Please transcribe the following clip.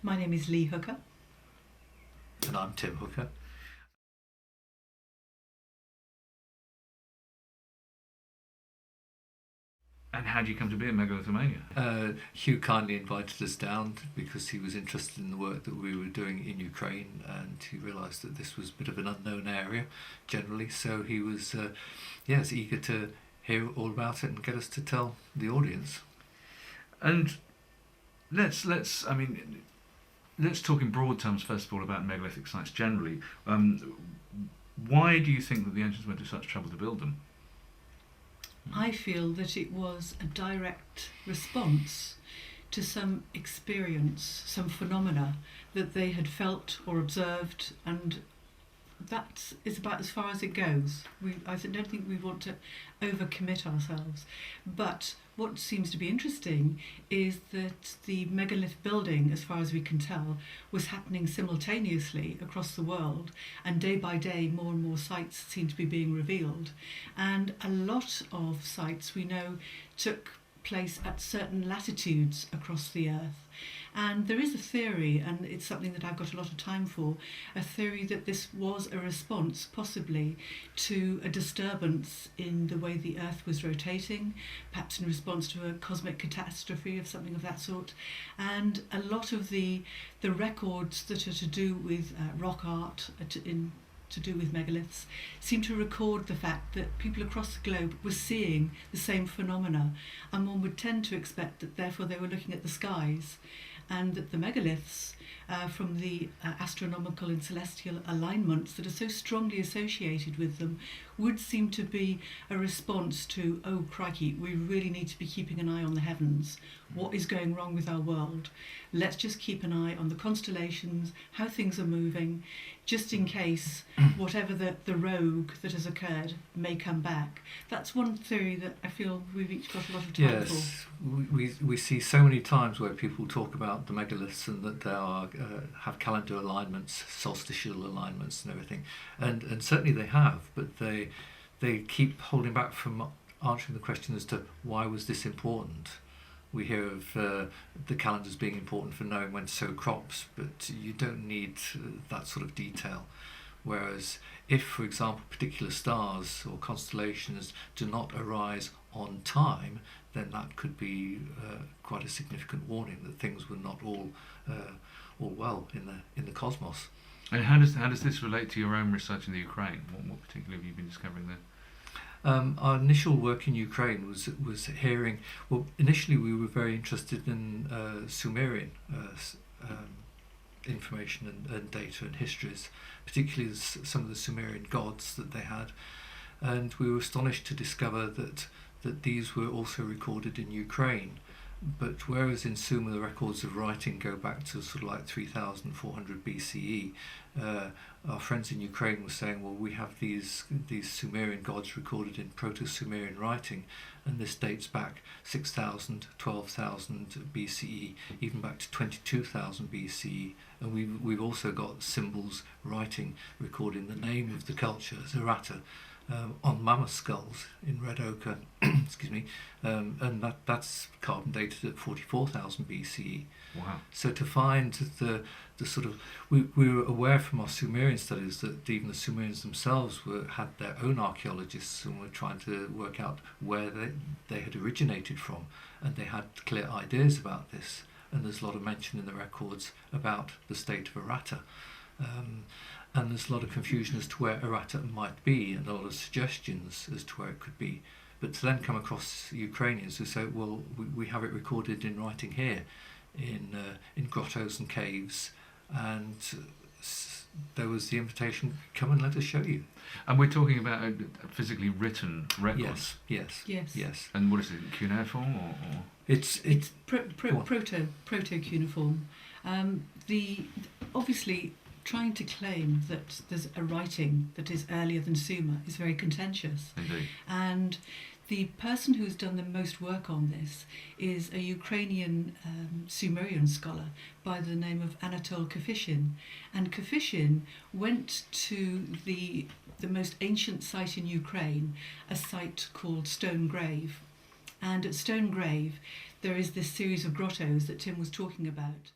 My name is Lee Hooker. And I'm Tim Hooker. And how do you come to be in Megalithomania? Hugh kindly invited us down because he was interested in the work that we were doing in Ukraine, and he realised that this was a bit of an unknown area generally, so he was eager to hear all about it and get us to tell the audience. And let's talk in broad terms first of all about megalithic sites generally. Why do you think that the ancients went to such trouble to build them? I feel that it was a direct response to some experience, some phenomena that they had felt or observed, and that is about as far as it goes. I don't think we want to overcommit ourselves. But what seems to be interesting is that the megalith building, as far as we can tell, was happening simultaneously across the world, and day by day more and more sites seem to be being revealed. And a lot of sites we know took place at certain latitudes across the earth. And there is a theory, and it's something that I've got a lot of time for, a theory that this was a response possibly to a disturbance in the way the earth was rotating, perhaps in response to a cosmic catastrophe of something of that sort. And a lot of the records that are to do with rock art, to do with megaliths, seem to record the fact that people across the globe were seeing the same phenomena, and one would tend to expect that therefore they were looking at the skies, and that the megaliths, from the astronomical and celestial alignments that are so strongly associated with them, would seem to be a response to, oh crikey, we really need to be keeping an eye on the heavens. What is going wrong with our world? Let's just keep an eye on the constellations, how things are moving, just in case whatever the rogue that has occurred may come back. That's one theory that I feel we've each got a lot of time for. Yes, we see so many times where people talk about the megaliths and that they are have calendar alignments, solstitial alignments and everything, and certainly they have, but they keep holding back from answering the question as to why was this important. We hear of the calendars being important for knowing when to sow crops, but you don't need that sort of detail. Whereas if, for example, particular stars or constellations do not arise on time, then that could be quite a significant warning that things were not all well in the cosmos. And how does this relate to your own research in the Ukraine? What particularly have you been discovering there? Our initial work in Ukraine was hearing. Well, initially we were very interested in Sumerian information and data and histories, particularly some of the Sumerian gods that they had, and we were astonished to discover that these were also recorded in Ukraine. But whereas in Sumer the records of writing go back to sort of like 3400 BCE, our friends in Ukraine were saying, well, we have these Sumerian gods recorded in Proto-Sumerian writing, and this dates back 6000, 12,000 BCE, even back to 22,000 BCE. And we've also got symbols writing recording the name of the culture as Aratta, on mammoth skulls in red ochre, excuse me, and that's carbon dated at 44,000 BCE. Wow! So to find the sort of we were aware from our Sumerian studies that even the Sumerians themselves had their own archaeologists and were trying to work out where they had originated from, and they had clear ideas about this. And there's a lot of mention in the records about the state of Aratta. And there's a lot of confusion as to where Aratta might be, and a lot of suggestions as to where it could be. But to then come across Ukrainians who say, well, we have it recorded in writing here, in grottos and caves, and there was the invitation, come and let us show you. And we're talking about physically written records? Yes. And what is it, cuneiform or? It's proto-cuneiform. Obviously, trying to claim that there's a writing that is earlier than Sumer is very contentious. Indeed. And the person who's done the most work on this is a Ukrainian Sumerian scholar by the name of Anatol Kafishin. And Kafishin went to the most ancient site in Ukraine, a site called Stone Grave. And at Stone Grave, there is this series of grottos that Tim was talking about.